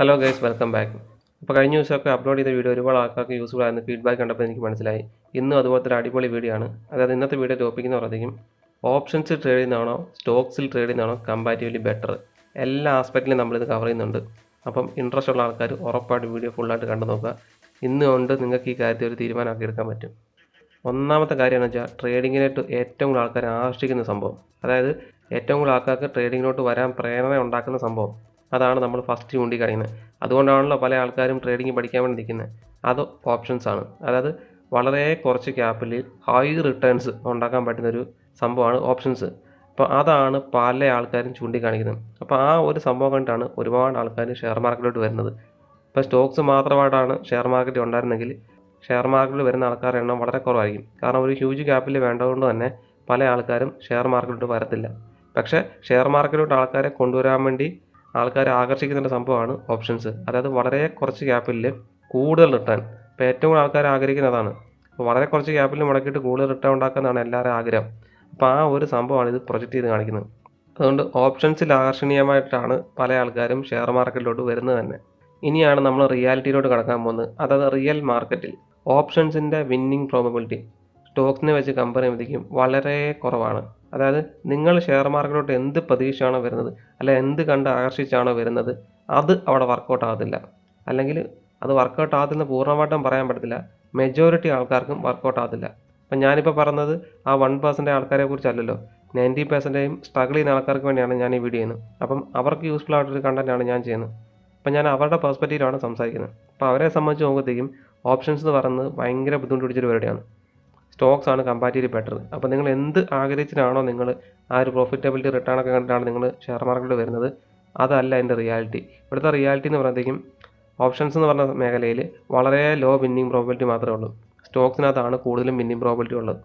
Hello guys, welcome back. അപ്പോൾ കഴിഞ്ഞ ദിവസമൊക്കെ അപ്ലോഡ് ചെയ്ത വീഡിയോ ഒരുപാട് ആൾക്കാർക്ക് യൂസ്ഫുൾ ആയിരുന്നു ഫീഡ്ബാക്ക് കണ്ടപ്പോൾ എനിക്ക് മനസ്സിലായി. ഇന്നും അതുപോലത്തെ ഒരു അടിപൊളി വീഡിയോ ആണ്. അതായത് ഇന്നത്തെ വീഡിയോ ടോപ്പിക് എന്ന് പറയുന്നതെങ്കിൽ ഓപ്ഷൻസ് ട്രേഡ് ചെയ്യുന്നതാണോ സ്റ്റോക്സിൽ ട്രേഡ് ചെയ്യുന്നതാണോ കമ്പാരിറ്റീവ്ലി ബെറ്റർ, എല്ലാ ആസ്പെക്റ്റിലും നമ്മളിത് കവർ ചെയ്യുന്നുണ്ട്. അപ്പം ഇൻട്രസ്റ്റ് ഉള്ള ആൾക്കാർ ഉറപ്പായിട്ട് വീഡിയോ ഫുള്ളായിട്ട് കണ്ടു നോക്കുക. ഇന്ന് കൊണ്ട് നിങ്ങൾക്ക് ഈ കാര്യത്തിൽ ഒരു തീരുമാനമാക്കി എടുക്കാൻ പറ്റും. ഒന്നാമത്തെ കാര്യമെന്ന് വെച്ചാൽ ട്രേഡിങ്ങിനായിട്ട് ഏറ്റവും കൂടുതൽ ആൾക്കാരെ ആകർഷിക്കുന്ന സംഭവം, അതായത് ഏറ്റവും കൂടുതൽ ആൾക്കാർക്ക് ട്രേഡിങ്ങിലോട്ട് വരാൻ പ്രേരണ ഉണ്ടാക്കുന്ന സംഭവം, അതാണ് നമ്മൾ ഫസ്റ്റ് ചൂണ്ടിക്കാണിക്കുന്നത്. അതുകൊണ്ടാണല്ലോ പല ആൾക്കാരും ട്രേഡിംഗ് പഠിക്കാൻ വേണ്ടി നിൽക്കുന്നത്. അത് ഓപ്ഷൻസ് ആണ്. അതായത് വളരെ കുറച്ച് ക്യാപിൽ ഹൈ റിട്ടേൺസ് ഉണ്ടാക്കാൻ പറ്റുന്നൊരു സംഭവമാണ് ഓപ്ഷൻസ്. അപ്പോൾ അതാണ് പല ആൾക്കാരും ചൂണ്ടിക്കാണിക്കുന്നത്. അപ്പോൾ ആ ഒരു സംഭവം കണ്ടിട്ടാണ് ഒരുപാട് ആൾക്കാർ ഷെയർ മാർക്കറ്റിലോട്ട് വരുന്നത്. ഇപ്പോൾ സ്റ്റോക്സ് മാത്രമായിട്ടാണ് ഷെയർ മാർക്കറ്റ് ഉണ്ടായിരുന്നെങ്കിൽ ഷെയർ മാർക്കറ്റിൽ വരുന്ന ആൾക്കാരുടെ എണ്ണം വളരെ കുറവായിരിക്കും. കാരണം ഒരു ഹ്യൂജ് ക്യാപിറ്റൽ വേണ്ടതുകൊണ്ട് തന്നെ പല ആൾക്കാരും ഷെയർ മാർക്കറ്റിലോട്ട് വരത്തില്ല. പക്ഷേ ഷെയർ മാർക്കറ്റിലോട്ട് ആൾക്കാരെ കൊണ്ടുവരാൻ വേണ്ടി ആൾക്കാരെ ആകർഷിക്കുന്ന സംഭവമാണ് ഓപ്ഷൻസ്. അതായത് വളരെ കുറച്ച് ക്യാപിറ്റലിൽ കൂടുതൽ റിട്ടേൺ. ഇപ്പോൾ ഏറ്റവും കൂടുതൽ ആൾക്കാർ ആഗ്രഹിക്കുന്നതാണ്. അപ്പോൾ വളരെ കുറച്ച് ക്യാപിറ്റൽ മുടക്കിയിട്ട് കൂടുതൽ റിട്ടേൺ ഉണ്ടാക്കുന്നതാണ് എല്ലാവരും ആഗ്രഹം. അപ്പോൾ ആ ഒരു സംഭവമാണ് ഇത് പ്രൊജക്റ്റ് ചെയ്ത് കാണിക്കുന്നത്. അതുകൊണ്ട് ഓപ്ഷൻസിൽ ആകർഷണീയമായിട്ടാണ് പല ആൾക്കാരും ഷെയർ മാർക്കറ്റിലോട്ട് വരുന്നത് തന്നെ. ഇനിയാണ് നമ്മൾ റിയാലിറ്റിയിലോട്ട് കടക്കാൻ പോകുന്നത്. അതായത് റിയൽ മാർക്കറ്റിൽ ഓപ്ഷൻസിൻ്റെ വിന്നിങ് പ്രോബബിലിറ്റി സ്റ്റോക്സിനെ വെച്ച് കമ്പയർ ചെയ്യുമ്പോഴത്തേക്കും വളരെ കുറവാണ്. അതായത് നിങ്ങൾ ഷെയർ മാർക്കറ്റിലോട്ട് എന്ത് പ്രതീക്ഷയാണോ വരുന്നത്, അല്ല എന്ത് കണ്ട് ആകർഷിച്ചാണോ വരുന്നത്, അത് അവിടെ വർക്കൗട്ട് ആകത്തില്ല. അല്ലെങ്കിൽ അത് വർക്കൗട്ട് ആകത്തില്ലെന്ന് പൂർണ്ണമായിട്ടും പറയാൻ പറ്റത്തില്ല. മെജോറിറ്റി ആൾക്കാർക്കും വർക്കൗട്ട് ആകത്തില്ല. അപ്പം ഞാനിപ്പോൾ പറഞ്ഞത് ആ 1% ആൾക്കാരെ കുറിച്ചല്ലല്ലോ, 90% സ്ട്രഗിൾ ചെയ്യുന്ന ആൾക്കാർക്ക് വേണ്ടിയാണ് ഞാൻ ഈ വീഡിയോ ചെയ്യുന്നത്. അപ്പം അവർക്ക് യൂസ്ഫുൾ ആയിട്ടൊരു കണ്ടൻറ്റാണ് ഞാൻ ചെയ്യുന്നത്. അപ്പം ഞാൻ അവരുടെ പെർസ്പെക്റ്റീവിലാണ് സംസാരിക്കുന്നത്. അപ്പോൾ അവരെ സംബന്ധിച്ച് നോക്കുമ്പോഴത്തേക്കും ഓപ്ഷൻസ് എന്ന് പറയുന്നത് ഭയങ്കര ബുദ്ധിമുട്ട് പിടിച്ചൊരു പരിപാടിയാണ്. സ്റ്റോക്സ് ആണ് കമ്പാരിറ്റീവ്ലി ബെറ്റർ. അപ്പോൾ നിങ്ങൾ എന്ത് ആഗ്രഹിച്ചിട്ടാണോ നിങ്ങൾ ആ ഒരു പ്രോഫിറ്റബിലിറ്റി റിട്ടേൺ ഒക്കെ കണ്ടിട്ടാണ് നിങ്ങൾ ഷെയർ മാർക്കറ്റിൽ വരുന്നത്, അതല്ല എൻ്റെ റിയാലിറ്റി. ഇവിടുത്തെ റിയാലിറ്റി എന്ന് പറയുമ്പോഴത്തേക്കും ഓപ്ഷൻസ് എന്ന് പറഞ്ഞ മേഖലയിൽ വളരെ ലോ വിന്നിങ് പ്രോബിലിറ്റി മാത്രമേ ഉള്ളൂ. സ്റ്റോക്സിനകത്താണ് കൂടുതലും വിന്നിങ് പ്രോബിലിറ്റി ഉള്ളത്.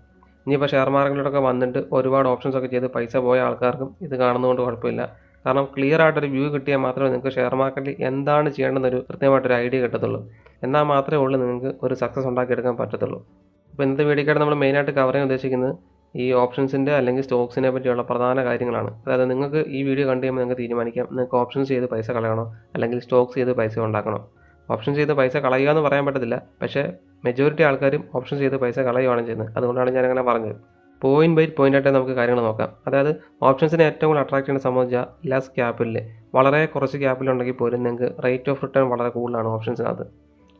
ഇനിയിപ്പോൾ ഷെയർ മാർക്കറ്റിലൊക്കെ വന്നിട്ട് ഒരുപാട് ഓപ്ഷൻസ് ഒക്കെ ചെയ്ത് പൈസ പോയ ആൾക്കാർക്കും ഇത് കാണുന്നതുകൊണ്ട് കുഴപ്പമില്ല. കാരണം ക്ലിയർ ആയിട്ടൊരു വ്യൂ കിട്ടിയാൽ മാത്രമേ നിങ്ങൾക്ക് ഷെയർ മാർക്കറ്റിൽ എന്താണ് ചെയ്യേണ്ടതെന്നൊരു കൃത്യമായിട്ടൊരു ഐഡിയ കിട്ടത്തുള്ളൂ. എന്നാൽ മാത്രമേ ഉള്ളൂ നിങ്ങൾക്ക് ഒരു സക്സസ് ഉണ്ടാക്കിയെടുക്കാൻ പറ്റത്തുള്ളൂ. അപ്പോൾ ഇന്നത്തെ വീഡിയോക്കായിട്ട് നമ്മൾ മെയിനായിട്ട് കവർ ചെയ്യാൻ ഉദ്ദേശിക്കുന്നത് ഈ ഓപ്ഷൻസിൻ്റെ അല്ലെങ്കിൽ സ്റ്റോക്സിനെ പറ്റിയുള്ള പ്രധാന കാര്യങ്ങളാണ്. അതായത് നിങ്ങൾക്ക് ഈ വീഡിയോ കണ്ടു കഴിയുമ്പോൾ നിങ്ങൾക്ക് തീരുമാനിക്കാം നിങ്ങൾക്ക് ഓപ്ഷൻസ് ചെയ്ത് പൈസ കളയണോ അല്ലെങ്കിൽ സ്റ്റോക്സ് ചെയ്ത് പൈസ ഉണ്ടാക്കണോ. ഓപ്ഷൻസ് ചെയ്ത് പൈസ കളയുക എന്ന് പറയാൻ പറ്റത്തില്ല, പക്ഷേ മെജോറിറ്റി ആൾക്കാരും ഓപ്ഷൻസ് ചെയ്ത് പൈസ കളയുകയാണ് ചെയ്യുന്നത്. അതുകൊണ്ടാണ് ഞാനങ്ങനെ പറഞ്ഞത്. പോയിന്റ് ബൈ പോയിൻ്റായിട്ട് നമുക്ക് കാര്യങ്ങൾ നോക്കാം. അതായത് ഓപ്ഷൻസിനെ ഏറ്റവും കൂടുതൽ അട്രാക്ട് ചെയ്യുന്ന സംബന്ധിച്ചാൽ ലെസ് ക്യാപിറ്റൽ, വളരെ കുറച്ച് ക്യാപിറ്റൽ ഉണ്ടെങ്കിൽ പോലും നിങ്ങൾക്ക് റേറ്റ് ഓഫ് റിട്ടേൺ വളരെ കൂടുതലാണ് ഓപ്ഷൻസിനകത്ത്.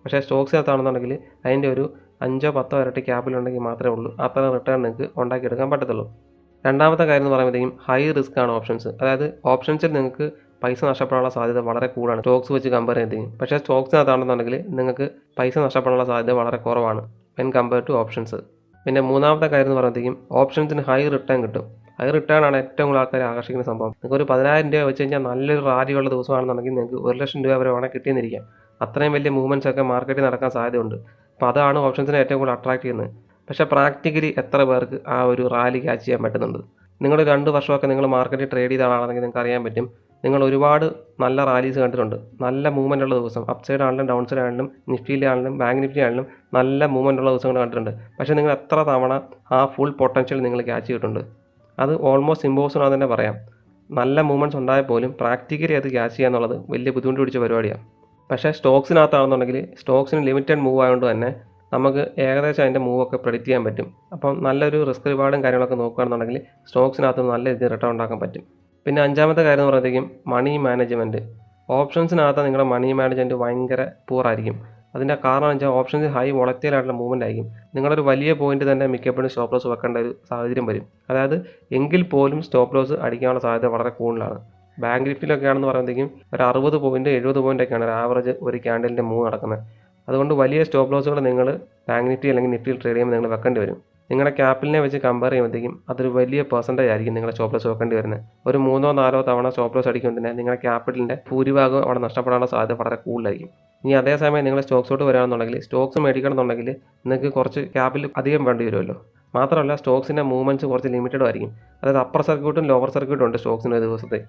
പക്ഷേ സ്റ്റോക്സിനകത്താണെന്നുണ്ടെങ്കിൽ അതിൻ്റെ ഒരു 5-10 ഇരട്ടി ക്യാപിറ്റൽ ഉണ്ടെങ്കിൽ മാത്രമേ ഉള്ളൂ അത്ര റിട്ടേൺ നിങ്ങൾക്ക് ഉണ്ടാക്കിയെടുക്കാൻ പറ്റത്തുള്ളൂ. രണ്ടാമത്തെ കാര്യം എന്ന് പറയുമ്പോഴത്തേക്കും ഹൈ റിസ്ക് ആണ് ഓപ്ഷൻസ്. അതായത് ഓപ്ഷൻസിൽ നിങ്ങൾക്ക് പൈസ നഷ്ടപ്പെടാനുള്ള സാധ്യത വളരെ കൂടുതലാണ് സ്റ്റോക്സ് വെച്ച് കമ്പയർ ചെയ്തെങ്കിൽ. പക്ഷേ സ്റ്റോക്സിനകത്താണെന്നുണ്ടെങ്കിൽ നിങ്ങൾക്ക് പൈസ നഷ്ടപ്പെടാനുള്ള സാധ്യത വളരെ കുറവാണ് വെൻ കമ്പയർ ടു ഓപ്ഷൻസ്. പിന്നെ മൂന്നാമത്തെ കാര്യം എന്ന് പറയുമ്പോഴത്തേക്കും ഓപ്ഷൻസിന് ഹൈ റിട്ടേൺ കിട്ടും. ഹൈ റിട്ടേൺ ആണ് ഏറ്റവും കൂടുതൽ ആൾക്കാരെ ആകർഷിക്കുന്ന സംഭവം. നിങ്ങൾക്ക് ഒരു 10,000 രൂപ വെച്ച് കഴിഞ്ഞാൽ നല്ലൊരു റാലിയുള്ള ദിവസമാണെന്നുണ്ടെങ്കിൽ നിങ്ങൾക്ക് 1,00,000 രൂപ വരെ വേണമെങ്കിൽ കിട്ടിയെന്നിരിക്കാം. അത്രയും വലിയ മൂവ്മെൻറ്റ്സ് ഒക്കെ മാർക്കറ്റിൽ നടക്കാൻ സാധ്യതയുണ്ട്. അപ്പോൾ അതാണ് ഓപ്ഷൻസിനെ ഏറ്റവും കൂടുതൽ അട്രാക്ട് ചെയ്യുന്നത്. പക്ഷേ പ്രാക്ടിക്കലി എത്ര പേർക്ക് ആ ഒരു റാലി ക്യാച്ച് ചെയ്യാൻ പറ്റുന്നുണ്ട്? നിങ്ങൾ 2 വർഷമൊക്കെ നിങ്ങൾ മാർക്കറ്റിൽ ട്രേഡ് ചെയ്ത ആളാണെങ്കിൽ നിങ്ങൾക്ക് അറിയാൻ പറ്റും. നിങ്ങൾ ഒരുപാട് നല്ല റാലീസ് കണ്ടിട്ടുണ്ട്. നല്ല മൂവ്മെൻ്റ് ഉള്ള ദിവസം, അപ്പ് സൈഡ് ആണെങ്കിലും ഡൗൺ സൈഡ് ആണെങ്കിലും നിഫ്റ്റിയിലാണെങ്കിലും ബാങ്ക് നിഫ്റ്റി ആണെങ്കിലും നല്ല മൂവ്മെൻ്റ് ഉള്ള ദിവസങ്ങൾ കണ്ടിട്ടുണ്ട്. പക്ഷേ നിങ്ങൾ എത്ര തവണ ആ ഫുൾ പൊട്ടൻഷ്യൽ നിങ്ങൾ ക്യാച്ച് ചെയ്തിട്ടുണ്ട്? അത് ഓൾമോസ്റ്റ് ഇമ്പോസിബിൾ ആണെന്ന് തന്നെ പറയാം. നല്ല മൂവ്മെൻറ്റ്സ് ഉണ്ടായാൽ പോലും പ്രാക്ടിക്കലി അത് ക്യാച്ച് ചെയ്യുക എന്നുള്ളത് വലിയ ബുദ്ധിമുട്ട് പിടിച്ച പരിപാടിയാണ്. പക്ഷേ സ്റ്റോക്സിനകത്താണെന്നുണ്ടെങ്കിൽ സ്റ്റോക്സിന് ലിമിറ്റഡ് മൂവ് ആയതുകൊണ്ട് തന്നെ നമുക്ക് ഏകദേശം അതിൻ്റെ മൂവൊക്കെ പ്രെഡിക്റ്റ് ചെയ്യാൻ പറ്റും. അപ്പം നല്ലൊരു റിസ്ക് റിവാർഡും കാര്യങ്ങളൊക്കെ നോക്കുകയാണെന്നുണ്ടെങ്കിൽ സ്റ്റോക്സിനകത്ത് നല്ല രീതിയിൽ റിട്ടേൺ ഉണ്ടാക്കാൻ പറ്റും. പിന്നെ അഞ്ചാമത്തെ കാര്യം എന്ന് പറയുമ്പോഴത്തേക്കും മണി മാനേജ്മെൻറ്റ്. ഓപ്ഷൻസിനകത്ത് നിങ്ങളുടെ മണി മാനേജ്മെൻറ്റ് ഭയങ്കര പൂറായിരിക്കും. അതിൻ്റെ കാരണം വെച്ചാൽ ഓപ്ഷൻസ് ഹൈ വോളറ്റൈൽ ആയിട്ടുള്ള മൂവ്മെൻ്റ് ആയിരിക്കും. നിങ്ങളൊരു വലിയ പോയിന്റ് തന്നെ മിക്കപ്പോഴും സ്റ്റോപ്പ് ലോസ് വെക്കേണ്ട ഒരു സാഹചര്യം വരും. അതായത് എങ്കിൽ പോലും സ്റ്റോപ്പ് ലോസ് അടിക്കാനുള്ള സാധ്യത വളരെ കൂടുതലാണ്. ബാങ്ക് നിഫ്റ്റിയിലൊക്കെ ആണെന്ന് പറയുമ്പോഴത്തേക്കും ഒരു 60 പോയിന്റ് 70 പോയിൻ്റൊക്കെയാണ് ഒരു ആവറേജ് ഒരു ക്യാൻഡലിൻ്റെ മൂവ് നടക്കുന്നത്. അതുകൊണ്ട് വലിയ സ്റ്റോപ്പ് ലോസുകൾ നിങ്ങൾ ബാങ്ക് നിഫ്റ്റി അല്ലെങ്കിൽ നിഫ്റ്റിയിൽ ട്രേഡ് ചെയ്യുമ്പോൾ നിങ്ങൾ വെക്കേണ്ടി വരും. നിങ്ങളുടെ ക്യാപിറ്റലിനെ വെച്ച് കമ്പയർ ചെയ്യുമ്പോഴത്തേക്കും അതൊരു വലിയ പെർസെൻറ്റേജ് ആയിരിക്കും നിങ്ങളുടെ സ്റ്റോപ്പ് ലോസ് വെക്കേണ്ടി വരുന്നത്. ഒരു 3-4 തവണ സ്റ്റോപ്പ് ലോസ് അടിക്കുമ്പോൾ തന്നെ നിങ്ങളുടെ ക്യാപിറ്റലിൻ്റെ ഭൂരിഭാഗം അവിടെ നഷ്ടപ്പെടാനുള്ള സാധ്യത വളരെ കൂടുതലായിരിക്കും. ഇനി അതേസമയം നിങ്ങൾ സ്റ്റോക്സോട്ട് വരികയാണെന്നുണ്ടെങ്കിൽ സ്റ്റോക്സ് മേടിക്കണമെന്നുണ്ടെങ്കിൽ നിങ്ങൾക്ക് കുറച്ച് ക്യാപിറ്റൽ അധികം വേണ്ടി വരുമല്ലോ. മാത്രമല്ല സ്റ്റോക്സിൻ്റെ മൂവ്മെൻറ്റ്സ് കുറച്ച് ലിമിറ്റഡും ആയിരിക്കും. അതായത് അപ്പർ സർക്യൂട്ടും ലോവർ സർക്യൂട്ടും ഉണ്ട് സ്റ്റോക്സിന് ഒരു ദിവസത്തെ.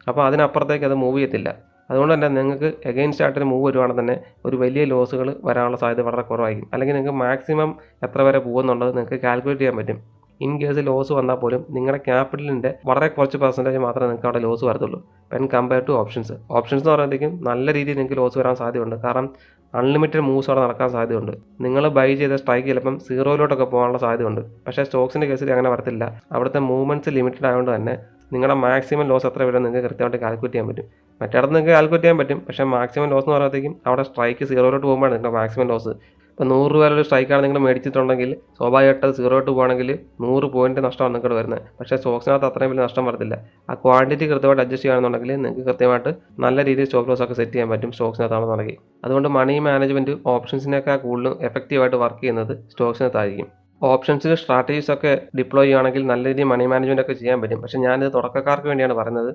അപ്പോൾ അതിനപ്പുറത്തേക്ക് അത് മൂവ് ചെയ്യത്തില്ല. അതുകൊണ്ട് തന്നെ നിങ്ങൾക്ക് എഗെയിൻസ്റ്റ് ആയിട്ടൊരു മൂവ് വരുവാണെങ്കിൽ തന്നെ ഒരു വലിയ ലോസുകൾ വരാനുള്ള സാധ്യത വളരെ കുറവായിരിക്കും. അല്ലെങ്കിൽ നിങ്ങൾക്ക് മാക്സിമം എത്ര വരെ പോകുന്നുള്ളത് നിങ്ങൾക്ക് കാൽക്കുലേറ്റ് ചെയ്യാൻ പറ്റും. ഇൻ കേസ് ലോസ് വന്നാൽ പോലും നിങ്ങളുടെ ക്യാപിറ്റലിൻ്റെ വളരെ കുറച്ച് പെർസെൻറ്റേജ് മാത്രമേ നിങ്ങൾക്ക് അവിടെ ലോസ് വരത്തുള്ളൂ വെൻ കമ്പയർ ടു ഓപ്ഷൻസ് എന്ന് പറയുമ്പോഴത്തേക്കും നല്ല രീതിയിൽ നിങ്ങൾക്ക് ലോസ് വരാൻ സാധ്യതയുണ്ട്. കാരണം അൺലിമിറ്റഡ് മൂവ്സ് അവിടെ നടക്കാൻ സാധ്യതയുണ്ട്. നിങ്ങൾ ബൈ ചെയ്ത സ്ട്രൈക്ക് ചിലപ്പം സീറോയിലോട്ടൊക്കെ പോകാനുള്ള സാധ്യതയുണ്ട്. പക്ഷേ സ്റ്റോക്സിൻ്റെ കേസിൽ അങ്ങനെ വരത്തില്ല. അവിടുത്തെ മൂവ്മെൻറ്റ്സ് ലിമിറ്റഡ് ആയതുകൊണ്ട് തന്നെ നിങ്ങളുടെ മാക്സിമം ലോസ് എത്ര വരും നിങ്ങൾക്ക് കൃത്യമായിട്ട് കാൽക്കുലേറ്റ് ചെയ്യാൻ പറ്റും. മറ്റേടത്ത് നിങ്ങൾക്ക് കാൽക്കുലേറ്റ് ചെയ്യാൻ പറ്റും, പക്ഷേ മാക്സിമം ലോസ് എന്ന് പറയുമ്പോഴത്തേക്കും അവിടെ സ്ട്രൈക്ക് സീറോയിലോട്ട് പോകുമ്പോഴാണ് നിങ്ങളുടെ മാക്സിമം ലോസ്. ഇപ്പോൾ 100 രൂപയുടെ ഒരു സ്ട്രൈക്കാണ് നിങ്ങൾ മേടിച്ചിട്ടുണ്ടെങ്കിൽ സ്വാഭാവികമായിട്ട് അത് സീറോയിലോട്ട് പോകുകയാണെങ്കിൽ 100 പോയിന്റ് നഷ്ടമാണ് നിങ്ങൾക്ക് വരുന്നത്. പക്ഷേ സ്റ്റോക്സിനകത്ത് അത്രയും വലിയ നഷ്ടം വരത്തില്ല. ആ ക്വാണ്ടിറ്റി കൃത്യമായിട്ട് അഡ്ജസ്റ്റ് ചെയ്യുകയാണെന്നുണ്ടെങ്കിൽ നിങ്ങൾക്ക് കൃത്യമായിട്ട് നല്ല രീതിയിൽ സ്റ്റോപ്പ് ലോസ് ഒക്കെ സെറ്റ് ചെയ്യാൻ പറ്റും സ്റ്റോക്സിനകത്താണെന്നുണ്ടെങ്കിൽ. അതുകൊണ്ട് മണി മാനേജ്മെൻറ്റ് ഓപ്ഷൻസിനേക്കാൾ കൂടുതലും എഫക്റ്റീവായിട്ട് വർക്ക് ചെയ്യുന്നത് സ്റ്റോക്സിനകത്തായിരിക്കും. ഓപ്ഷൻസിൽ സ്ട്രാറ്റജീസ് ഒക്കെ ഡിപ്ലോയ് ചെയ്യുകയാണെങ്കിൽ നല്ല രീതിയിൽ മണി മാനേജ്മെൻറ്റ് ഒക്കെ ചെയ്യാൻ പറ്റും. പക്ഷേ ഞാനിത് തുടക്കക്കാർക്ക് വേണ്ടിയാണ് പറയുന്നത്.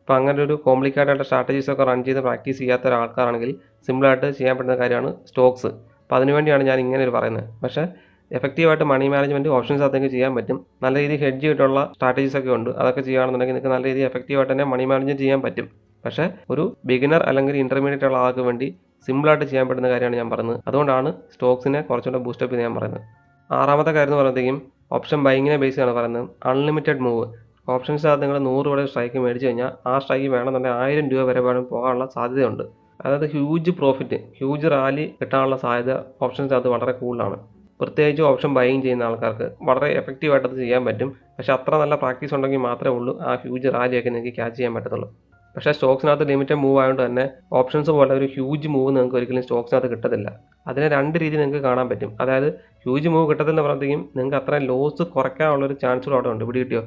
അപ്പോൾ അങ്ങനെ ഒരു കോംപ്ലിക്കേറ്റഡ് ആയിട്ട് സ്ട്രാറ്റജീസ് ഒക്കെ റൺ ചെയ്ത് പ്രാക്ടീസ് ചെയ്യാത്ത ഒരാൾക്കാരാണെങ്കിൽ സിമ്പിളായിട്ട് ചെയ്യാൻ പറ്റുന്ന കാര്യമാണ് സ്റ്റോക്സ്. അപ്പോൾ അതിനുവേണ്ടിയാണ് ഞാൻ ഇങ്ങനെ ഒരു പറയുന്നത്. പക്ഷേ എഫക്റ്റീവായിട്ട് മണി മാനേജ്മെൻറ്റ് ഓപ്ഷൻസ് അതൊക്കെ ചെയ്യാൻ പറ്റും. നല്ല രീതിയിൽ ഹെഡ്ജ് ചെയ്തിട്ടുള്ള സ്ട്രാറ്റജീസ് ഒക്കെ ഉണ്ട്. അതൊക്കെ ചെയ്യുകയാണെന്നുണ്ടെങ്കിൽ നിങ്ങൾക്ക് നല്ല രീതിയിൽ എഫക്റ്റീവായിട്ട് തന്നെ മണി മാനേജ്മെൻറ്റ് ചെയ്യാൻ പറ്റും. പക്ഷേ ഒരു ബിഗിനർ അല്ലെങ്കിൽ ഇൻ്റർമീഡിയറ്റ് ഉള്ള ആൾക്ക് വേണ്ടി സിമ്പിളായിട്ട് ചെയ്യാൻ പറ്റുന്ന കാര്യമാണ് ഞാൻ പറയുന്നത്. അതുകൊണ്ടാണ് സ്റ്റോക്സിനെ കുറച്ചുകൂടെ ബൂസ്റ്റപ്പ് ചെയ്ത് ഞാൻ പറയുന്നത്. ആറാമത്തെ കാര്യം എന്ന് പറയുമ്പോഴത്തേക്കും ഓപ്ഷൻ ബൈങ്ങിനെ ബേസ് ആണ് പറയുന്നത്. അൺലിമിറ്റഡ് മൂവ് ഓപ്ഷൻസിനകത്ത് നിങ്ങൾ 100 രൂപയുടെ സ്ട്രൈക്ക് മേടിച്ച് കഴിഞ്ഞാൽ ആ സ്ട്രൈക്ക് വേണമെന്നുണ്ടെങ്കിൽ 1000 രൂപ വരെ വേണം പോകാനുള്ള സാധ്യതയുണ്ട്. അതായത് ഹ്യൂജ് പ്രോഫിറ്റ്, ഹ്യൂജ് റാലി കിട്ടാനുള്ള സാധ്യത ഓപ്ഷൻസിനകത്ത് വളരെ കൂടുതലാണ്. പ്രത്യേകിച്ച് ഓപ്ഷൻ ബൈയിങ് ചെയ്യുന്ന ആൾക്കാർക്ക് വളരെ എഫക്റ്റീവായിട്ട് അത് ചെയ്യാൻ പറ്റും. പക്ഷേ അത്ര നല്ല പ്രാക്ടീസ് ഉണ്ടെങ്കിൽ മാത്രമേ ഉള്ളൂ ആ ഹ്യൂജ് റാലിയൊക്കെ നിങ്ങൾക്ക് ക്യാച്ച് ചെയ്യാൻ പറ്റത്തുള്ളൂ. പക്ഷേ സ്റ്റോക്സിനകത്ത് ലിമിറ്റഡ് മൂവ് ആയതുകൊണ്ട് തന്നെ ഓപ്ഷൻസ് പോലെ ഒരു ഹ്യൂജ് മൂവ് നിങ്ങൾക്ക് ഒരിക്കലും സ്റ്റോക്സിനകത്ത് കിട്ടത്തില്ല. അതിനെ രണ്ട് രീതിയിൽ നിങ്ങൾക്ക് കാണാൻ പറ്റും. അതായത് ഹ്യൂജ് മൂവ് കിട്ടത്തില്ലെന്ന് പറയുമ്പോഴത്തേക്കും നിങ്ങൾക്ക് അത്രയും ലോസ് കുറയ്ക്കാനുള്ളൊരു ചാൻസ് അവിടെ ഉണ്ട്. ഇവിടെ കിട്ടിയോ?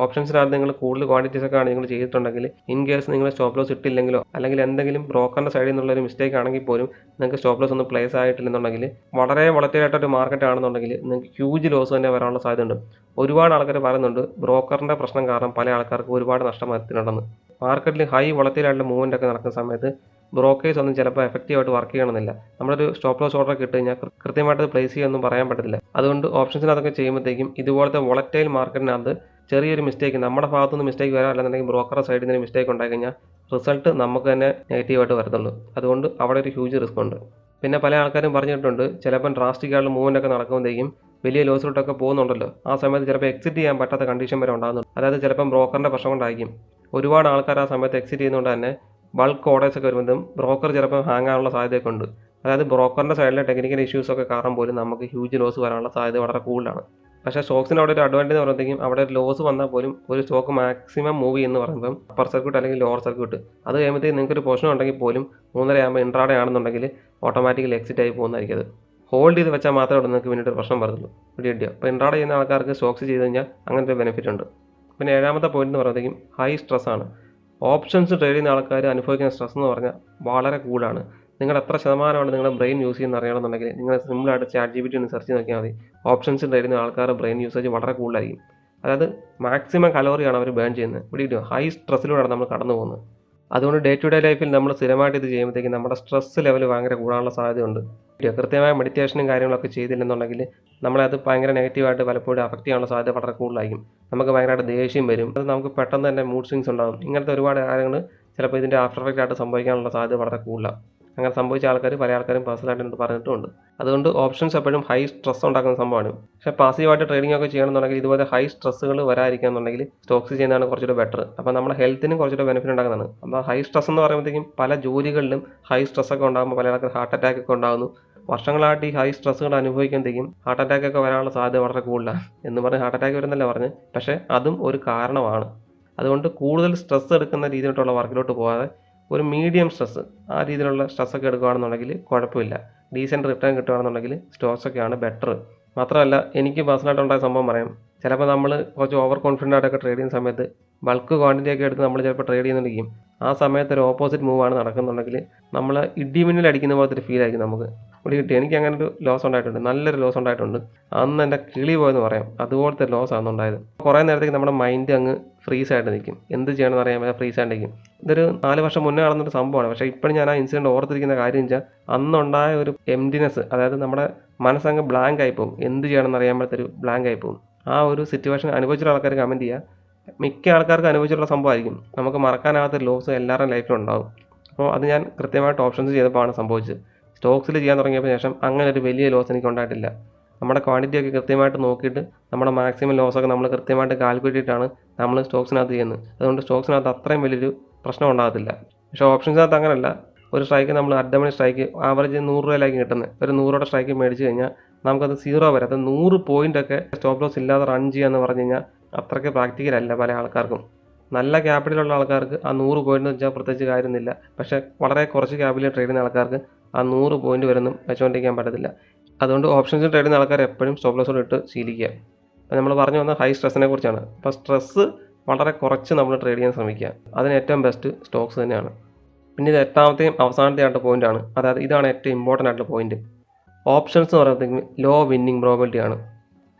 ഓപ്ഷൻസിനകത്ത് നിങ്ങൾ കൂടുതൽ ക്വാണ്ടിറ്റീസ് ഒക്കെ ആണ് നിങ്ങൾ ചെയ്തിട്ടുണ്ടെങ്കിൽ ഇൻ കേസ് നിങ്ങൾ സ്റ്റോപ്പ് ലോസ് ഇട്ടില്ലെങ്കിലോ അല്ലെങ്കിൽ എന്തെങ്കിലും ബ്രോക്കറിൻ്റെ സൈഡിൽ നിന്നുള്ളൊരു മിസ്റ്റേക്ക് ആണെങ്കിൽ പോലും നിങ്ങൾക്ക് സ്റ്റോപ്പ് ലോസ് ഒന്നും പ്ലേസ് ആയിട്ടില്ലെന്നുണ്ടെങ്കിൽ വളരെ വളർത്തിയായിട്ടൊരു മാർക്കറ്റ് ആണെന്നുണ്ടെങ്കിൽ നിങ്ങൾക്ക് ഹ്യൂജ് ലോസ് തന്നെ വരാനുള്ള സാധ്യതയുണ്ട്. ഒരുപാട് ആൾക്കാർ പറയുന്നുണ്ട് ബ്രോക്കറിൻ്റെ പ്രശ്നം കാരണം പല ആൾക്കാർക്ക് ഒരുപാട് നഷ്ടം വരുത്തുന്നുണ്ടെന്ന്. മാർക്കറ്റിൽ ഹൈ വളർത്തിയായിട്ടുള്ള മൂവ്മെൻ്റ് ഒക്കെ നടക്കുന്ന സമയത്ത് ബ്രോക്കേഴ്സ് ഒന്നും ചിലപ്പോൾ എഫക്റ്റീവായിട്ട് വർക്ക് ചെയ്യണമെന്നില്ല. നമ്മളൊരു സ്റ്റോപ്പ് ലോസ് ഓർഡർ ഇട്ട് കഴിഞ്ഞാൽ കൃത്യമായിട്ട് പ്ലേസ് ചെയ്യാനൊന്നും പറയാൻ പറ്റത്തില്ല. അതുകൊണ്ട് ഓപ്ഷൻസിനകത്തൊക്കെ ചെയ്യുമ്പോഴത്തേക്കും ഇതുപോലത്തെ വോളറ്റൈൽ മാർക്കറ്റിനകത്ത് ചെറിയൊരു മിസ്റ്റേക്ക് നമ്മുടെ ഭാഗത്തുനിന്ന് മിസ്റ്റേക്ക് വരാം, അല്ലെന്നുണ്ടെങ്കിൽ ബ്രോക്കറുടെ സൈഡിൽ നിന്ന് മിസ്റ്റേക്ക് ഉണ്ടായി കഴിഞ്ഞാൽ റിസൾട്ട് നമുക്ക് തന്നെ നെഗറ്റീവായിട്ട് വരത്തുള്ളൂ. അതുകൊണ്ട് അവിടെ ഒരു ഹ്യൂജ് റിസ്ക് ഉണ്ട്. പിന്നെ പല ആൾക്കാരും പറഞ്ഞിട്ടുണ്ട് ചിലപ്പം ഡ്രാസ്റ്റിക് ആയിട്ടുള്ള മൂവ്മെൻ്റ് ഒക്കെ നടക്കുമ്പോഴത്തേക്കും വലിയ ലോസിലോട്ടൊക്കെ പോകുന്നുണ്ടല്ലോ, ആ സമയത്ത് ചിലപ്പോൾ എക്സിറ്റ് ചെയ്യാൻ പറ്റാത്ത കണ്ടീഷൻ വരെ ഉണ്ടാകുന്നുണ്ട്. അതായത് ചിലപ്പം ബ്രോക്കറിൻ്റെ പ്രശ്നം കൊണ്ടായിരിക്കും ഒരുപാട് ആൾക്കാർ ആ സമയത്ത് എക്സിറ്റ് ചെയ്യുന്നതുകൊണ്ട് തന്നെ ബൾക്ക് ഓർഡേഴ്സ് ഒക്കെ വരുമ്പോഴും ബ്രോക്കർ ചിലപ്പോൾ ഹാങ് ആകാനുള്ള സാധ്യതയൊക്കെ ഉണ്ട്. അതായത് ബ്രോക്കറിൻ്റെ സൈഡിലെ ടെക്നിക്കൽ ഇഷ്യൂസ് ഒക്കെ കാരണം പോലും നമുക്ക് ഹ്യൂജ് ലോസ് വരാനുള്ള സാധ്യത വളരെ കൂടുതലാണ്. പക്ഷേ സ്റ്റോക്സിന് അവിടെ ഒരു അഡ്വാൻറ്റേജ് എന്ന് പറയുമ്പോഴത്തേക്കും അവിടെ ഒരു ലോസ് വന്നാൽ പോലും ഒരു സ്റ്റോക്ക് മാക്സിമം മൂവ് ചെയ്യുമെന്ന് പറയുമ്പം അപ്പർ സർക്യൂട്ട് അല്ലെങ്കിൽ ലോവർ സർക്യൂട്ട് അത് കഴിയുമ്പോഴത്തേക്കും നിങ്ങൾക്ക് ഒരു പൊസിഷൻ ഉണ്ടെങ്കിൽ പോലും 3:30 ആകുമ്പോൾ ഇൻട്രാഡേ ആണെന്നുണ്ടെങ്കിൽ ഓട്ടോമാറ്റിക്കലി എക്സിറ്റ് ആയി പോകുന്നതായിരിക്കും. അത് ഹോൾഡ് ചെയ്ത് വെച്ചാൽ മാത്രമേ അവിടെ നിങ്ങൾക്ക് പിന്നീട് ഒരു പ്രശ്നം വരത്തുള്ളൂ. കിട്ടിയോ? അപ്പോൾ ഇൻട്രാഡേ ചെയ്യുന്ന ആൾക്കാർക്ക് സ്റ്റോക്സ് ചെയ്ത് കഴിഞ്ഞാൽ അങ്ങനത്തെ ഒരു ബെനിഫിറ്റ് ഉണ്ട്. പിന്നെ ഏഴാമത്തെ പോയിന്റ് എന്ന് പറയുമ്പോഴത്തേക്കും ഹൈ സ്ട്രെസ് ആണ്. ഓപ്ഷൻസ് ട്രേഡ് ചെയ്യുന്ന ആൾക്കാർ അനുഭവിക്കുന്ന സ്ട്രെസ് എന്ന് പറഞ്ഞാൽ വളരെ കൂടുതലാണ്. നിങ്ങൾ എത്ര ശതമാനമാണ് നിങ്ങളുടെ ബ്രെയിൻ യൂസ് ചെയ്യുന്നത് അറിയണമെന്നുണ്ടെങ്കിൽ നിങ്ങൾ സിമ്പിളായിട്ട് ChatGPT ഒന്ന് സെർച്ച് ചെയ്ത് നോക്കിയാൽ മതി. ഓപ്ഷൻസ് ട്രേഡ് ചെയ്യുന്ന ആൾക്കാരുടെ ബ്രെയിൻ യൂസേജ് വളരെ കൂടുതലായിരിക്കും. അതായത് മാക്സിമം കലോറിയാണ് അവർ ബേൺ ചെയ്യുന്നത്. ഇവിടെ ഹൈ സ്ട്രെസ്സിലൂടെയാണ് നമ്മൾ കടന്നു പോകുന്നത്. അതുകൊണ്ട് ഡേ ടു ഡേ ലൈഫിൽ നമ്മൾ സ്ഥിരമായിട്ട് ഇത് ചെയ്യുമ്പോഴത്തേക്കും നമ്മുടെ സ്ട്രെസ് ലെവൽ ഭയങ്കര കൂടാനുള്ള സാധ്യതയുണ്ട്. കൃത്യമായ മെഡിറ്റേഷനും കാര്യങ്ങളൊക്കെ ചെയ്തില്ലെന്നുണ്ടെങ്കിൽ നമ്മളത് ഭയങ്കര നെഗറ്റീവായിട്ട് പലപ്പോഴും അഫക്റ്റ് ചെയ്യാനുള്ള സാധ്യത വളരെ കൂടുതലായിരിക്കും. നമുക്ക് ഭയങ്കരമായിട്ട് ദേഷ്യം വരും, അത് നമുക്ക് പെട്ടെന്ന് തന്നെ മൂഡ് സ്വിങ്സ് ഉണ്ടാകും. ഇങ്ങനത്തെ ഒരുപാട് കാര്യങ്ങൾ ചിലപ്പോൾ ഇതിൻ്റെ ആഫ്റ്റർ എഫക്റ്റ് ആയിട്ട് സംഭവിക്കാനുള്ള സാധ്യത വളരെ കൂടുതലാണ്. അങ്ങനെ സംഭവിച്ച ആൾക്കാർ പല ആൾക്കാരും പേഴ്സണലായിട്ട് പറഞ്ഞിട്ടുമുണ്ട്. അതുകൊണ്ട് ഓപ്ഷൻസ് എപ്പോഴും ഹൈ സ്ട്രെസ് ഉണ്ടാക്കുന്ന സംഭവമാണ്. പക്ഷേ പാസീവായിട്ട് ട്രേഡിംഗ് ഒക്കെ ചെയ്യണമെന്നുണ്ടെങ്കിൽ ഇതുപോലെ ഹൈ സ്ട്രെസ്സുകൾ വരാതിരിക്കുകയെന്നുണ്ടെങ്കിൽ സ്റ്റോക്സ് ചെയ്യുന്നതാണ് കുറച്ചുകൂടെ ബെറ്റർ. അപ്പോൾ നമ്മുടെ ഹെൽത്തിനും കുറച്ചുകൂടെ ബെനിഫിറ്റ് ഉണ്ടാകുന്നതാണ്. അപ്പോൾ ഹൈ സ്ട്രെസ് എന്ന് പറയുമ്പോഴത്തേക്കും പല ജോലികളിലും ഹൈ സ്ട്രെസ് ഒക്കെ ഉണ്ടാകുമ്പോൾ പല ആൾക്കാർ ഹാർട്ട് അറ്റാക്ക് ഒക്കെ ഉണ്ടാകുന്നു. വർഷങ്ങളായിട്ട് ഈ ഹൈ സ്ട്രെസ്സുകൾ അനുഭവിക്കുമ്പോഴത്തേക്കും ഹാർട്ട് അറ്റാക്ക് ഒക്കെ വരാനുള്ള സാധ്യത വളരെ കൂടുതലാണ്. എന്ന് പറഞ്ഞ് ഹാർട്ട് അറ്റാക്ക് വരുന്നല്ല പറഞ്ഞ്, പക്ഷേ അതും ഒരു കാരണമാണ്. അതുകൊണ്ട് കൂടുതൽ സ്ട്രെസ് എടുക്കുന്ന രീതിയിലുള്ള വർക്കിലോട്ട് പോകാതെ ഒരു മീഡിയം സ്ട്രെസ് ആ രീതിയിലുള്ള സ്ട്രെസ്സൊക്കെ എടുക്കുകയാണെന്നുണ്ടെങ്കിൽ കുഴപ്പമില്ല. ഡീസൻറ്റ് റിട്ടേൺ കിട്ടുകയാണെന്നുണ്ടെങ്കിൽ സ്റ്റോക്സൊക്കെയാണ് ബെറ്റർ. മാത്രമല്ല എനിക്ക് പേഴ്സണലായിട്ടുണ്ടായ സംഭവം പറയാം. ചിലപ്പോൾ നമ്മൾ കുറച്ച് ഓവർ കോൺഫിഡൻ്റ് ആയിട്ടൊക്കെ ട്രേഡ് ചെയ്യുന്ന സമയത്ത് ബൾക്ക് ക്വാണ്ടിറ്റി ഒക്കെ എടുത്ത് നമ്മൾ ചിലപ്പോൾ ട്രേഡ് ചെയ്യുന്നുണ്ടെങ്കിൽ ആ സമയത്ത് ഒരു ഓപ്പോസിറ്റ് മൂവാണ് നടക്കുന്നുണ്ടെങ്കിൽ നമ്മൾ ഇടിമിന്നൽ അടിക്കുന്ന പോലത്തെ ഒരു ഫീൽ ആയിരിക്കും നമുക്ക്. ഇവിടെ കിട്ടി. എനിക്ക് അങ്ങനെ ഒരു ലോസ് ഉണ്ടായിട്ടുണ്ട്, നല്ലൊരു ലോസ് ഉണ്ടായിട്ടുണ്ട്. അന്ന് എൻ്റെ കിളി പോയെന്ന് പറയാം. അതുപോലത്തെ ലോസ് ആണ് ഉണ്ടായത്. കുറേ നേരത്തേക്ക് നമ്മുടെ മൈൻഡ് അങ്ങ് ഫ്രീസ് ആയിട്ട് നിൽക്കും. എന്ത് ചെയ്യണമെന്ന് അറിയാൻ ഫ്രീസ് ആയിട്ട് നിൽക്കും. ഇതൊരു 4 വർഷം മുന്നേ നടന്നൊരു സംഭവമാണ്. പക്ഷേ ഇപ്പോഴും ഞാൻ ആ ഇൻസിഡൻറ്റ് ഓർത്തിരിക്കുന്ന കാര്യം വെച്ചാൽ അന്നുണ്ടായ ഒരു എംറ്റിനെസ്, അതായത് നമ്മുടെ മനസ്സങ്ങ് ബ്ലാങ്ക് ആയിപ്പോവും. എന്ത് ചെയ്യണമെന്ന് അറിയാൻ ബ്ലാങ്ക് ആയിപ്പോവും. ആ ഒരു സിറ്റുവേഷൻ അനുഭവിച്ചിട്ടുള്ള ആൾക്കാർ കമൻറ്റ് ചെയ്യുക. മിക്ക ആൾക്കാർക്ക് അനുഭവിച്ചിട്ടുള്ള സംഭവമായിരിക്കും. നമുക്ക് മറക്കാനാകാത്തൊരു ലോസ് എല്ലാവരുടെയും ലൈഫിലുണ്ടാകും. അപ്പോൾ അത് ഞാൻ കൃത്യമായിട്ട് ഓപ്ഷൻസ് ചെയ്തപ്പോഴാണ് സംഭവിച്ചത്. സ്റ്റോക്സിൽ ചെയ്യാൻ തുടങ്ങിയപ്പോൾ ശേഷം അങ്ങനെ ഒരു വലിയ ലോസ് എനിക്ക് ഉണ്ടായിട്ടില്ല. നമ്മുടെ ക്വാണ്ടിറ്റി ഒക്കെ കൃത്യമായിട്ട് നോക്കിയിട്ട് നമ്മുടെ മാക്സിമം ലോസൊക്കെ നമ്മൾ കൃത്യമായിട്ട് കാൽക്കുലേറ്റ് ചെയ്തിട്ടാണ് നമ്മൾ സ്റ്റോക്സിനകത്ത് ചെയ്യുന്നത്. അതുകൊണ്ട് സ്റ്റോക്സിനകത്ത് അത്രയും വലിയൊരു പ്രശ്നം ഉണ്ടാകത്തില്ല. പക്ഷേ ഓപ്ഷൻസിനകത്ത് അങ്ങനെയല്ല. ഒരു സ്ട്രൈക്ക് നമ്മൾ അറ്റ് മണി സ്ട്രൈക്ക് ആവറേജ് 100 രൂപയിലായിരിക്കും കിട്ടുന്നത്. ഒരു 100 രൂപയുടെ സ്ട്രൈക്ക് മേടിച്ച് കഴിഞ്ഞാൽ നമുക്കത് 0 വരെ, അത് 100 പോയിൻ്റൊക്കെ സ്റ്റോപ്പ് ലോസ് ഇല്ലാതെ റൺ ചെയ്യാന്ന് പറഞ്ഞു കഴിഞ്ഞാൽ അത്രയ്ക്ക് പ്രാക്ടിക്കൽ അല്ല പല ആൾക്കാർക്കും. നല്ല ക്യാപിറ്റലുള്ള ആൾക്കാർക്ക് ആ 100 പോയിന്റ് വെച്ചാൽ പ്രത്യേകിച്ച് കാര്യമൊന്നുമില്ല. പക്ഷേ വളരെ കുറച്ച് ക്യാപിറ്റൽ ട്രേഡ് ചെയ്യുന്ന ആൾക്കാർക്ക് ആ 100 പോയിന്റ് വരെ ഒന്നും വെച്ചുകൊണ്ടിരിക്കാൻ പറ്റത്തില്ല. അതുകൊണ്ട് ഓപ്ഷൻസ് ട്രേഡ് ചെയ്യുന്ന ആൾക്കാർ എപ്പോഴും സ്റ്റോപ്പ് ലോസോട് ഇട്ട് ശീലിക്കുക. അപ്പോൾ നമ്മൾ പറഞ്ഞു വന്ന ഹൈ സ്ട്രെസ്സിനെ കുറിച്ചാണ്. അപ്പോൾ സ്ട്രെസ്സ് വളരെ കുറച്ച് നമ്മൾ ട്രേഡ് ചെയ്യാൻ ശ്രമിക്കുക. അതിന് ഏറ്റവും ബെസ്റ്റ് സ്റ്റോക്സ് തന്നെയാണ്. പിന്നെ ഇത് എട്ടാമത്തെയും അവസാനത്തെയായിട്ട് പോയിൻ്റാണ്. അതായത് ഇതാണ് ഏറ്റവും ഇമ്പോർട്ടൻ്റ് ആയിട്ടുള്ള പോയിന്റ്. ഓപ്ഷൻസ് എന്ന് പറയുന്നത് ലോ വിന്നിങ് പ്രോബിലിറ്റി ആണ്.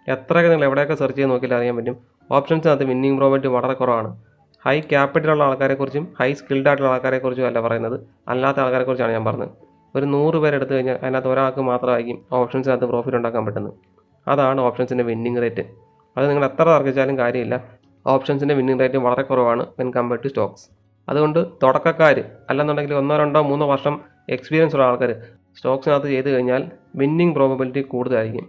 എത്രയൊക്കെ നിങ്ങൾ എവിടെയൊക്കെ സെർച്ച് ചെയ്ത് നോക്കിയാൽ അറിയാൻ പറ്റും, ഓപ്ഷൻസിനകത്ത് വിന്നിങ് പ്രോബിലിറ്റി വളരെ കുറവാണ്. ഹൈ ക്യാപിറ്റലുള്ള ആൾക്കാരെക്കുറിച്ചും ഹൈ സ്കിൽഡ് ആയിട്ടുള്ള ആൾക്കാരെക്കുറിച്ചും അല്ല പറയുന്നത്, അല്ലാത്ത ആൾക്കാരെക്കുറിച്ചാണ് ഞാൻ പറഞ്ഞത്. ഒരു 100 പേര് എടുത്തു കഴിഞ്ഞാൽ അതിനകത്ത് ഒരാൾക്ക് മാത്രമായിരിക്കും ഓപ്ഷൻസിനകത്ത് പ്രോഫിറ്റ് ഉണ്ടാക്കാൻ പറ്റുന്നത്. അതാണ് ഓപ്ഷൻസിൻ്റെ വിന്നിങ് റേറ്റ്. അത് നിങ്ങൾ എത്ര തർക്കിച്ചാലും കാര്യമില്ല, ഓപ്ഷൻസിൻ്റെ വിന്നിങ് റേറ്റ് വളരെ കുറവാണ് വെൻ കമ്പയർഡ് ടു സ്റ്റോക്സ്. അതുകൊണ്ട് തുടക്കക്കാർ അല്ലെന്നുണ്ടെങ്കിൽ 1, 2, 3 വർഷം എക്സ്പീരിയൻസ് ഉള്ള ആൾക്കാർ സ്റ്റോക്സിനകത്ത് ചെയ്ത് കഴിഞ്ഞാൽ വിന്നിങ് പ്രോബബിലിറ്റി കൂടുതലായിരിക്കും.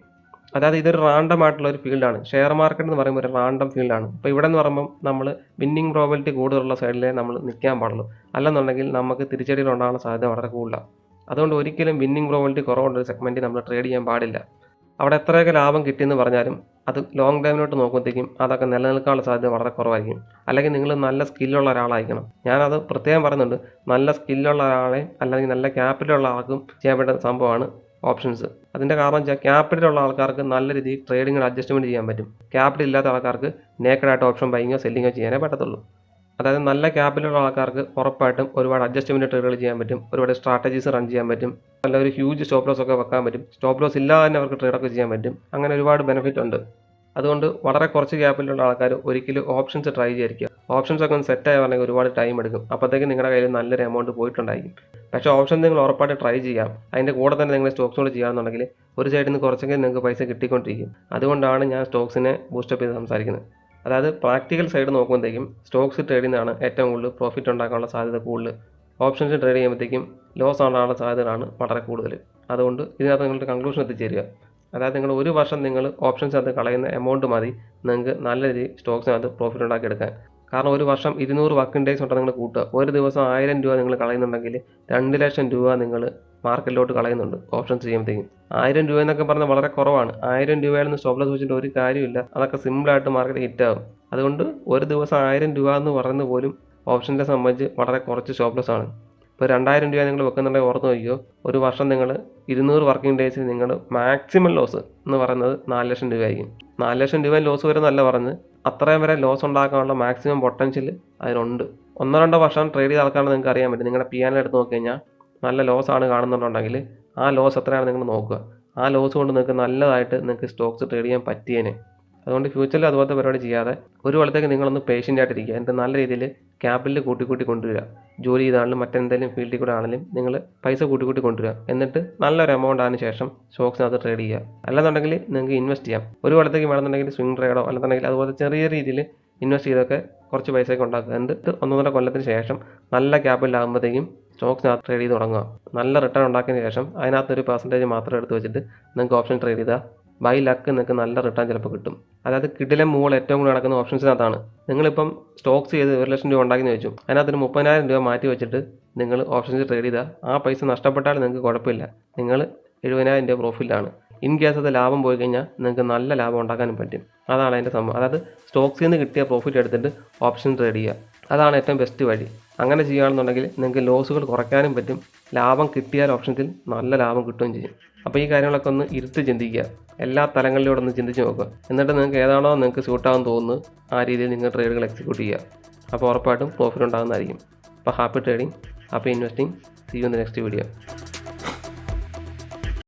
അതായത് ഇതൊരു റാൻഡം ആയിട്ടുള്ള ഒരു ഫീൽഡാണ്. ഷെയർ മാർക്കറ്റ് എന്ന് പറയുമ്പോൾ ഒരു റാൻഡം ഫീൽഡാണ്. അപ്പോൾ ഇവിടെ എന്ന് പറയുമ്പോൾ നമ്മൾ വിന്നിങ് പ്രോബബിലിറ്റി കൂടുതലുള്ള സൈഡിലേ നമ്മൾ നിൽക്കാൻ പാടുള്ളൂ. അല്ലെന്നുണ്ടെങ്കിൽ നമുക്ക് തിരിച്ചടികൾ ഉണ്ടാകാനുള്ള സാധ്യത വളരെ കൂടുതലാണ്. അതുകൊണ്ട് ഒരിക്കലും വിന്നിങ് പ്രോബബിലിറ്റി കുറവുള്ള ഒരു സെഗ്മെൻറ്റിൽ നമ്മൾ ട്രേഡ് ചെയ്യാൻ പാടില്ല. അവിടെ എത്രയൊക്കെ ലാഭം കിട്ടിയെന്ന് പറഞ്ഞാലും അത് ലോങ് ടൈമിലോട്ട് നോക്കുമ്പോഴത്തേക്കും അതൊക്കെ നിലനിൽക്കാനുള്ള സാധ്യത വളരെ കുറവായിരിക്കും. അല്ലെങ്കിൽ നിങ്ങൾ നല്ല സ്കില്ലുള്ള ഒരാളായിരിക്കണം. ഞാനത് പ്രത്യേകം പറയുന്നുണ്ട്. നല്ല സ്കില്ലുള്ള ഒരാളെ അല്ലെങ്കിൽ നല്ല ക്യാപിറ്റലുള്ള ആൾക്കും ചെയ്യാൻ പറ്റുന്ന സംഭവമാണ് ഓപ്ഷൻസ്. അതിൻ്റെ കാരണം വെച്ചാൽ ക്യാപിറ്റലുള്ള ആൾക്കാർക്ക് നല്ല രീതിയിൽ ട്രേഡിങ്ങിൽ അഡ്ജസ്റ്റ്മെൻറ്റ് ചെയ്യാൻ പറ്റും. ക്യാപിറ്റൽ ഇല്ലാത്ത ആൾക്കാർക്ക് നേക്കഡായിട്ട് ഓപ്ഷൻ ബൈങ്ങോ സെല്ലിങ്ങോ ചെയ്യാനേ പറ്റത്തുള്ളൂ. അതായത് നല്ല ക്യാപിറ്റലുള്ള ആൾക്കാർക്ക് ഉറപ്പായിട്ടും ഒരുപാട് അഡ്ജസ്റ്റ്മെൻറ്റ് ട്രേഡുകൾ ചെയ്യാൻ പറ്റും, ഒരുപാട് സ്ട്രാറ്റജീസ് റൺ ചെയ്യാൻ പറ്റും, നല്ല ഒരു ഹ്യൂജ് സ്റ്റോപ്പ് ലോസ് ഒക്കെ വെക്കാൻ പറ്റും, സ്റ്റോപ്പ് ലോസ് ഇല്ലാതെ തന്നെ അവർക്ക് ട്രേഡൊക്കെ ചെയ്യാൻ പറ്റും. അങ്ങനെ ഒരുപാട് ബെനിഫിറ്റ് ഉണ്ട്. അതുകൊണ്ട് വളരെ കുറച്ച് ക്യാപിറ്റലുള്ള ആൾക്കാർ ഒരിക്കലും ഓപ്ഷൻസ് ട്രൈ ചെയ്യാതിരിക്കുക. ഓപ്ഷൻസ് ഒക്കെ ഒന്ന് സെറ്റ് ആയി ഒരുപാട് ടൈം എടുക്കും. അപ്പോഴത്തേക്കും നിങ്ങളുടെ കയ്യിൽ നല്ലൊരു എമൗണ്ട് പോയിട്ടുണ്ടായിരിക്കും. പക്ഷേ ഓപ്ഷൻ നിങ്ങൾ ഉറപ്പായിട്ട് ട്രൈ ചെയ്യാം. അതിൻ്റെ കൂടെ തന്നെ നിങ്ങൾ സ്റ്റോക്സ് കൂടെ ചെയ്യുകയാണെന്നുണ്ടെങ്കിൽ ഒരു സൈഡിൽ നിന്ന് കുറച്ചെങ്കിലും നിങ്ങൾക്ക് പൈസ കിട്ടിക്കൊണ്ടിരിക്കും. അതുകൊണ്ടാണ് ഞാൻ സ്റ്റോക്സിനെ ബൂസ്റ്റപ്പ് ചെയ്ത് സംസാരിക്കുന്നത്. അതായത് പ്രാക്ടിക്കൽ സൈഡ് നോക്കുമ്പോഴത്തേക്കും സ്റ്റോക്സ് ട്രേഡ് ചെയ്യുന്നതാണ് ഏറ്റവും കൂടുതൽ പ്രോഫിറ്റ് ഉണ്ടാക്കാനുള്ള സാധ്യത കൂടുതൽ. ഓപ്ഷൻസ് ട്രേഡ് ചെയ്യുമ്പോഴത്തേക്കും ലോസ് ഉണ്ടാകാനുള്ള സാധ്യതയാണ് വളരെ കൂടുതൽ. അതുകൊണ്ട് ഇതിനകത്ത് നിങ്ങളുടെ കൺക്ലൂഷൻ എത്തിച്ചേരുക. അതായത് നിങ്ങൾ ഒരു വർഷം നിങ്ങൾ ഓപ്ഷൻസിനകത്ത് കളയുന്ന എമൗണ്ട് മതി നിങ്ങൾക്ക് നല്ല രീതിയിൽ സ്റ്റോക്സിനകത്ത് പ്രോഫിറ്റ് ഉണ്ടാക്കിയെടുക്കാൻ. കാരണം ഒരു വർഷം 200 വർക്കിംഗ് ഡേയ്സ് ഉണ്ടെങ്കിൽ നിങ്ങൾ കൂട്ടുക. ഒരു ദിവസം 1000 രൂപ നിങ്ങൾ കളയുന്നുണ്ടെങ്കിൽ 2 ലക്ഷം രൂപ നിങ്ങൾ മാർക്കറ്റിലോട്ട് കളയുന്നുണ്ട് ഓപ്ഷൻസ് ചെയ്യുമ്പോഴത്തേക്കും. 1000 രൂപ എന്നൊക്കെ പറഞ്ഞാൽ വളരെ കുറവാണ്. 1000 രൂപയിൽ നിന്ന് സ്റ്റോപ്പ് ലോസ് വെച്ചിട്ട് ഒരു കാര്യമില്ല. അതൊക്കെ സിമ്പിളായിട്ട് മാർക്കറ്റ് ഹിറ്റാകും. അതുകൊണ്ട് ഒരു ദിവസം 1000 രൂപ എന്ന് പറയുന്നത് പോലും ഓപ്ഷനെ സംബന്ധിച്ച് വളരെ കുറച്ച് സ്റ്റോപ്പ് ലോസ് ആണ്. ഇപ്പോൾ 2000 രൂപ നിങ്ങൾ വെക്കുന്നുണ്ടെങ്കിൽ ഓർത്ത് നോക്കിയോ, ഒരു വർഷം നിങ്ങൾ 200 വർക്കിംഗ് ഡേയ്സിൽ നിങ്ങൾ മാക്സിമം ലോസ് എന്ന് പറയുന്നത് 4 ലക്ഷം രൂപയായിരിക്കും. 4 ലക്ഷം രൂപ ലോസ് വരുന്നല്ല പറഞ്ഞ്, അത്രയും വരെ ലോസ് ഉണ്ടാക്കാനുള്ള മാക്സിമം പൊട്ടൻഷ്യൽ അതിനുണ്ട്. 1-2 വർഷം ട്രേഡ് ചെയ്ത ആൾക്കാണ് നിങ്ങൾക്ക് അറിയാൻ പറ്റും. നിങ്ങളുടെ PNL എടുത്ത് നോക്കി കഴിഞ്ഞാൽ നല്ല ലോസ് ആണ് കാണുന്നുണ്ടെങ്കിൽ ആ ലോസ് എത്രയാണ് നിങ്ങൾ നോക്കുക. ആ ലോസ് കൊണ്ട് നിങ്ങൾക്ക് നല്ലതായിട്ട് നിങ്ങൾക്ക് സ്റ്റോക്സ് ട്രേഡ് ചെയ്യാൻ പറ്റിയേനെ. അതുകൊണ്ട് ഫ്യൂച്ചറിൽ അതുപോലത്തെ പരിപാടി ചെയ്യാതെ ഒരു കൊല്ലത്തേക്ക് നിങ്ങളൊന്ന് പേഷ്യൻ്റ് ആയിട്ടിരിക്കുക. എന്നിട്ട് നല്ല രീതിയിൽ ക്യാപിറ്റൽ കൂട്ടി കൊണ്ടുവരിക. ജോലി ചെയ്താണെങ്കിലും മറ്റെന്തെങ്കിലും ഫീൽഡിൽ കൂടെ ആണെങ്കിലും നിങ്ങൾ പൈസ കൂട്ടി കൊണ്ടുവരിക. എന്നിട്ട് നല്ലൊരു എമൗണ്ട് ആയതിനു ശേഷം സ്റ്റോക്സിനകത്ത് ട്രേഡ് ചെയ്യുക. അല്ലെന്നുണ്ടെങ്കിൽ നിങ്ങൾക്ക് ഇൻവെസ്റ്റ് ചെയ്യാം. ഒരു കൊല്ലത്തേക്ക് വേണമെന്നുണ്ടെങ്കിൽ സ്വിംഗ് ട്രേഡോ അല്ലെന്നുണ്ടെങ്കിൽ അതുപോലെ ചെറിയ രീതിയിൽ ഇൻവെസ്റ്റ് ചെയ്തൊക്കെ കുറച്ച് പൈസയൊക്കെ ഉണ്ടാക്കുക. എന്നിട്ട് 1-1.5 കൊല്ലത്തിന് ശേഷം നല്ല ക്യാപിറ്റൽ ആകുമ്പോഴത്തേക്കും സ്റ്റോക്സിനകത്ത് ട്രേഡ് ചെയ്ത് തുടങ്ങുക. നല്ല റിട്ടേൺ ഉണ്ടാക്കിയതിന് ശേഷം അതിനകത്തൊരു പെർസെൻറ്റേജ് മാത്രം എടുത്ത് വെച്ചിട്ട് നിങ്ങൾക്ക് ഓപ്ഷൻ ട്രേഡ് ചെയ്താൽ ബൈ ലക്ക് നിങ്ങൾക്ക് നല്ല റിട്ടേൺ ചിലപ്പോൾ കിട്ടും. അതായത് കിടിലം മൂൾ ഏറ്റവും കൂടുതൽ നടക്കുന്ന ഓപ്ഷൻസിനകത്താണ്. നിങ്ങളിപ്പം സ്റ്റോക്സ് ചെയ്ത് 1 ലക്ഷം രൂപ ഉണ്ടാക്കി വെച്ചു, അതിനകത്തൊരു 30,000 രൂപ മാറ്റി വെച്ചിട്ട് നിങ്ങൾ ഓപ്ഷൻസ് ട്രേഡ് ചെയ്താൽ ആ പൈസ നഷ്ടപ്പെട്ടാൽ നിങ്ങൾക്ക് കുഴപ്പമില്ല. നിങ്ങൾ 70,000 രൂപ പ്രോഫിറ്റാണ്. ഇൻ കേസ് അത് ലാഭം പോയി കഴിഞ്ഞാൽ നിങ്ങൾക്ക് നല്ല ലാഭം ഉണ്ടാക്കാനും പറ്റും. അതാണ് അതിൻ്റെ സംഭവം. അതായത് സ്റ്റോക്സിൽ നിന്ന് കിട്ടിയ പ്രോഫിറ്റ് എടുത്തിട്ട് ഓപ്ഷൻ ട്രേഡ് ചെയ്യുക. അതാണ് ഏറ്റവും ബെസ്റ്റ് വഴി. അങ്ങനെ ചെയ്യുകയാണെന്നുണ്ടെങ്കിൽ നിങ്ങൾക്ക് ലോസുകൾ കുറയ്ക്കാനും പറ്റും. ലാഭം കിട്ടിയാൽ ഓപ്ഷൻസിൽ നല്ല ലാഭം കിട്ടുകയും ചെയ്യും. അപ്പോൾ ഈ കാര്യങ്ങളൊക്കെ ഒന്ന് ഇരുത്തി ചിന്തിക്കുക. എല്ലാ തലങ്ങളിലൂടെ ഒന്ന് ചിന്തിച്ച് നോക്കുക. എന്നിട്ട് നിങ്ങൾക്ക് ഏതാണോ നിങ്ങൾക്ക് സ്യൂട്ടാകാൻ തോന്നുന്നത് ആ രീതിയിൽ നിങ്ങൾ ട്രേഡുകൾ എക്സിക്യൂട്ട് ചെയ്യുക. അപ്പോൾ ഉറപ്പായിട്ടും പ്രോഫിറ്റ് ഉണ്ടാകുന്നതായിരിക്കും. അപ്പോൾ happy trading, happy investing. See you in the next video.